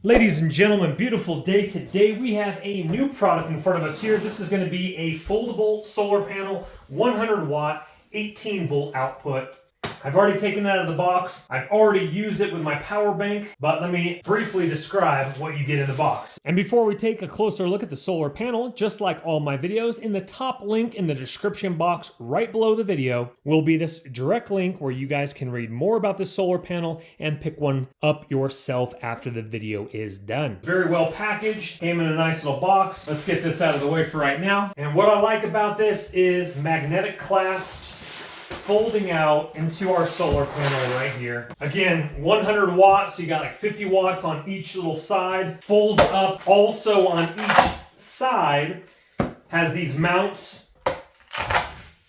Ladies and gentlemen, beautiful day. Today we have a new product in front of us here. This is going to be a foldable solar panel, 100 watt, 18 volt output. I've already taken it out of the box. I've already used it with my power bank, but let me briefly describe what you get in the box. And before we take a closer look at the solar panel, just like all my videos, in the top link in the description box right below the video will be this direct link where you guys can read more about this solar panel and pick one up yourself after the video is done. Very well packaged, came in a nice little box. Let's get this out of the way for right now. And what I like about this is magnetic clasps folding out into our solar panel right here. Again, 100 watts, so you got like 50 watts on each little side. Folds up also on each side. Has these mounts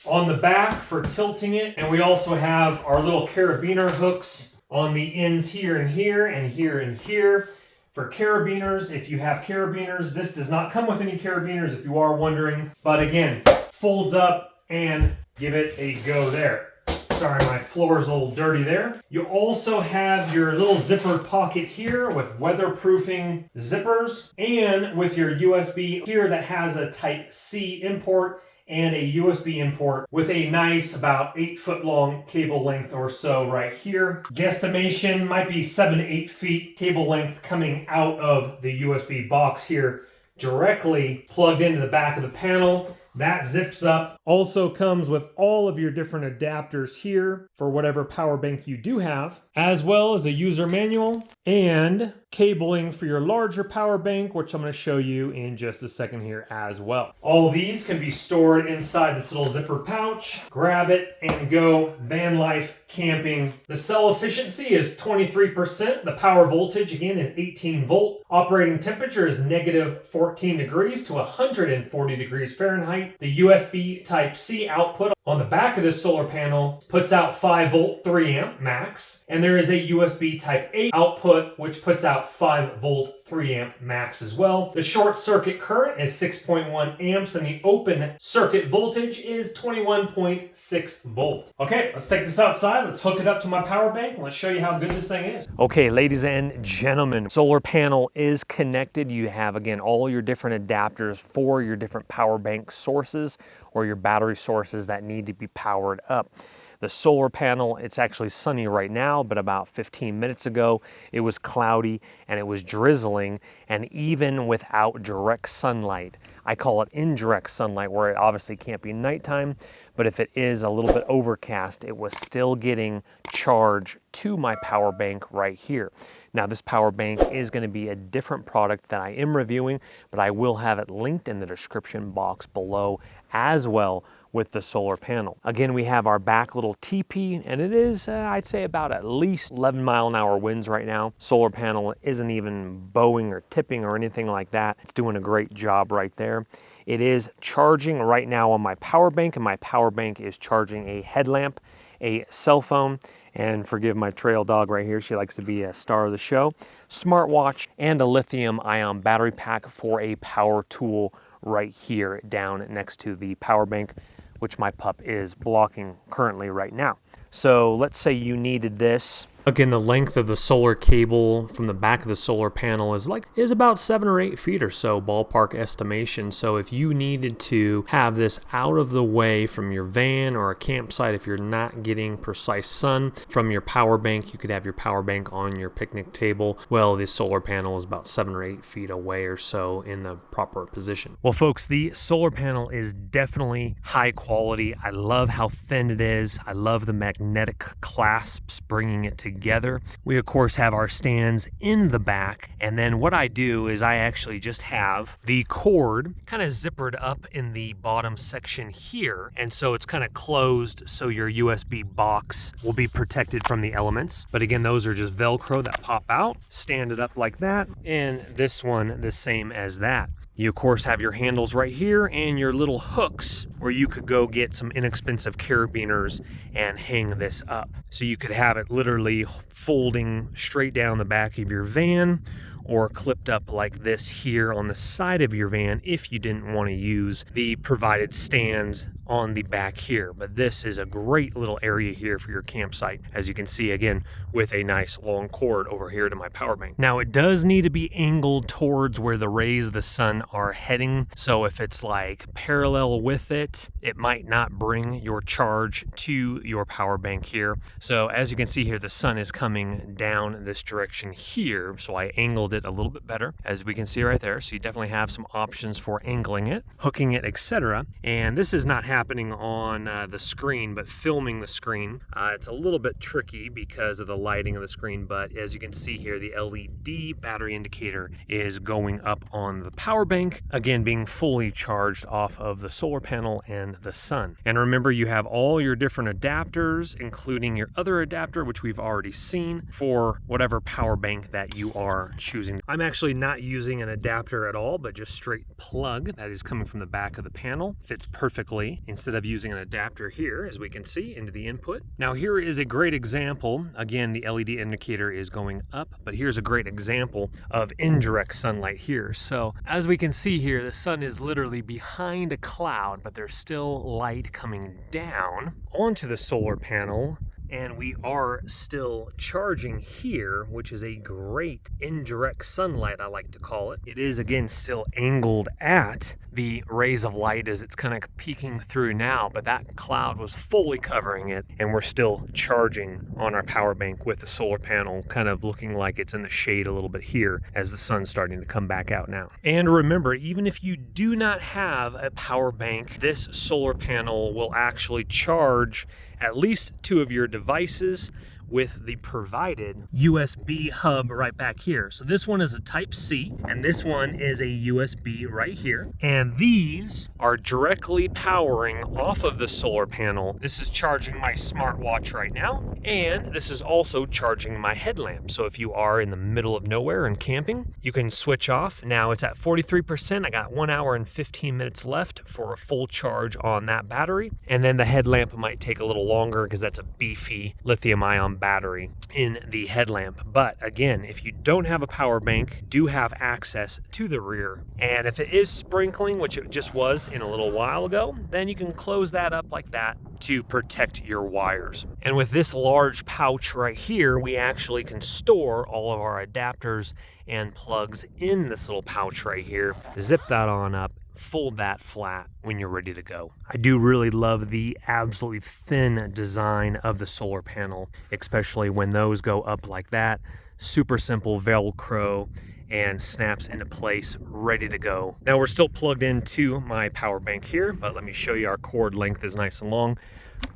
on the back for tilting it. And we also have our little carabiner hooks on the ends here and here and here and here. For carabiners, if you have carabiners, this does not come with any carabiners if you are wondering. But again, folds up and give it a go there. Sorry, my floor is a little dirty there. You also have your little zippered pocket here with weatherproofing zippers and with your USB here that has a Type-C import and a USB import with a nice about 8 foot long cable length or so right here. Guesstimation might be 7 to 8 feet cable length coming out of the USB box here, directly plugged into the back of the panel. That zips up. Also comes with all of your different adapters here for whatever power bank you do have, as well as a user manual and cabling for your larger power bank, which I'm going to show you in just a second here as well. All of these can be stored inside this little zipper pouch. Grab it and go van life camping. The cell efficiency is 23%. The power voltage, again, is 18 volt. Operating temperature is negative 14 degrees to 140 degrees Fahrenheit. The USB Type-C output on the back of this solar panel puts out 5 volt 3 amp max, and there is a USB Type-A output which puts out 5 volt 3 amp max as well. The short circuit current is 6.1 amps and the open circuit voltage is 21.6 volt. Okay, let's take this outside. Let's hook it up to my power bank and let's show you how good this thing is. Okay, ladies and gentlemen, solar panel is connected. You have, again, all your different adapters for your different power bank sources or your battery sources that need to be powered up. The solar panel, it's actually sunny right now, but about 15 minutes ago, it was cloudy and it was drizzling, and even without direct sunlight, I call it indirect sunlight, where it obviously can't be nighttime, but if it is a little bit overcast, it was still getting charge to my power bank right here. Now, this power bank is going to be a different product that I am reviewing, but I will have it linked in the description box below as well with the solar panel. Again, we have our back little teepee, and it is, I'd say, about at least 11-mile-an-hour winds right now. Solar panel isn't even bowing or tipping or anything like that. It's doing a great job right there. It is charging right now on my power bank, and my power bank is charging a headlamp, a cell phone, and forgive my trail dog right here, she likes to be a star of the show, smartwatch, and a lithium-ion battery pack for a power tool right here down next to the power bank, which my pup is blocking currently right now. So let's say you needed this. Again, the length of the solar cable from the back of the solar panel is about 7 or 8 feet or so, ballpark estimation. So if you needed to have this out of the way from your van or a campsite, if you're not getting precise sun from your power bank, you could have your power bank on your picnic table. Well, this solar panel is about 7 or 8 feet away or so in the proper position. Well, folks, the solar panel is definitely high quality. I love how thin it is. I love the magnetic clasps bringing it together. We of course have our stands in the back, and then what I do is I actually just have the cord kind of zippered up in the bottom section here, and so it's kind of closed so your USB box will be protected from the elements. But again, those are just Velcro that pop out. Stand it up like that, and this one the same as that. You of course have your handles right here and your little hooks where you could go get some inexpensive carabiners and hang this up. So you could have it literally folding straight down the back of your van, or clipped up like this here on the side of your van if you didn't want to use the provided stands on the back here. But this is a great little area here for your campsite, as you can see, again, with a nice long cord over here to my power bank. Now, it does need to be angled towards where the rays of the sun are heading. So if it's like parallel with it, it might not bring your charge to your power bank here. So as you can see here, the sun is coming down this direction here. So I angled it a little bit better, as we can see right there. So you definitely have some options for angling it, hooking it, etc. And this is not happening on the screen, but filming the screen. It's a little bit tricky because of the lighting of the screen, but as you can see here, the LED battery indicator is going up on the power bank, again being fully charged off of the solar panel and the sun. And remember, you have all your different adapters, including your other adapter, which we've already seen, for whatever power bank that you are choosing. I'm actually not using an adapter at all, but just straight plug that is coming from the back of the panel. Fits perfectly instead of using an adapter here, as we can see, into the input. Now here is a great example. Again, the LED indicator is going up, but here's a great example of indirect sunlight here. So as we can see here, the sun is literally behind a cloud, but there's still light coming down onto the solar panel. And we are still charging here, which is a great indirect sunlight, I like to call it. It is, again, still angled at the rays of light as it's kind of peeking through now, but that cloud was fully covering it, and we're still charging on our power bank with the solar panel kind of looking like it's in the shade a little bit here as the sun's starting to come back out now. And remember, even if you do not have a power bank, this solar panel will actually charge at least 2 of your devices with the provided USB hub right back here. So this one is a Type-C, and this one is a USB right here. And these are directly powering off of the solar panel. This is charging my smartwatch right now, and this is also charging my headlamp. So if you are in the middle of nowhere and camping, you can switch off. Now it's at 43%. I got 1 hour and 15 minutes left for a full charge on that battery. And then the headlamp might take a little longer because that's a beefy lithium-ion battery in the headlamp. But again, if you don't have a power bank, do have access to the rear. And if it is sprinkling, which it just was in a little while ago, then you can close that up like that to protect your wires. And with this large pouch right here, we actually can store all of our adapters and plugs in this little pouch right here. Zip that on up, fold that flat when you're ready to go. I do really love the absolutely thin design of the solar panel, especially when those go up like that. Super simple Velcro and snaps into place, ready to go. Now we're still plugged into my power bank here, but let me show you our cord length is nice and long.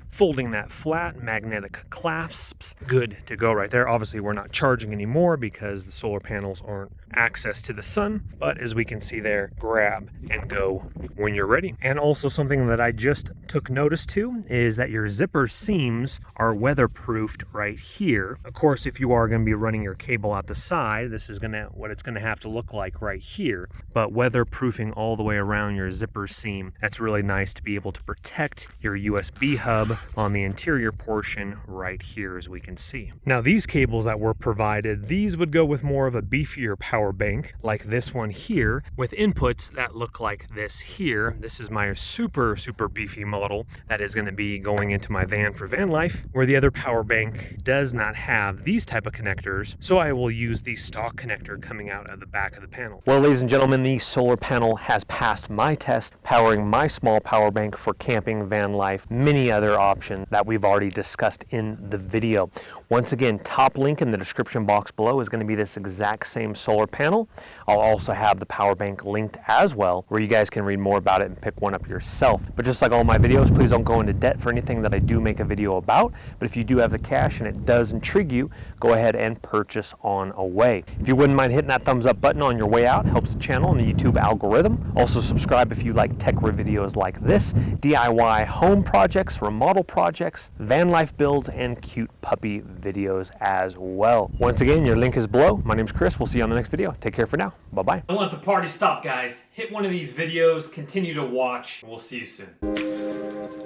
Folding that flat, magnetic clasps, good to go right there. Obviously we're not charging anymore because the solar panels aren't access to the sun, but as we can see there, grab and go when you're ready. And also something that I just took notice to is that your zipper seams are weatherproofed right here. Of course, if you are going to be running your cable out the side, this is what it's going to have to look like right here. But weatherproofing all the way around your zipper seam, that's really nice to be able to protect your USB hub on the interior portion right here, as we can see. Now these cables that were provided, these would go with more of a beefier power bank like this one here, with inputs that look like this here. This is my super beefy model that is going to be going into my van for van life, where the other power bank does not have these type of connectors, so I will use the stock connector coming out of the back of the panel. Well, ladies and gentlemen, the solar panel has passed my test, powering my small power bank for camping, van life, many other options that we've already discussed in the video. Once again, top link in the description box below is going to be this exact same solar panel. I'll also have the power bank linked as well, where you guys can read more about it and pick one up yourself. But just like all my videos, please don't go into debt for anything that I do make a video about. But if you do have the cash and it does intrigue you, go ahead and purchase on away. If you wouldn't mind hitting that thumbs up button on your way out, helps the channel and the YouTube algorithm. Also subscribe if you like tech videos like this, DIY home projects, remodel projects, van life builds, and cute puppy videos as well. Once again, your link is below. My name's Chris. We'll see you on the next video. Take care for now. Bye-bye. Don't let the party stop, guys. Hit one of these videos, continue to watch, and we'll see you soon.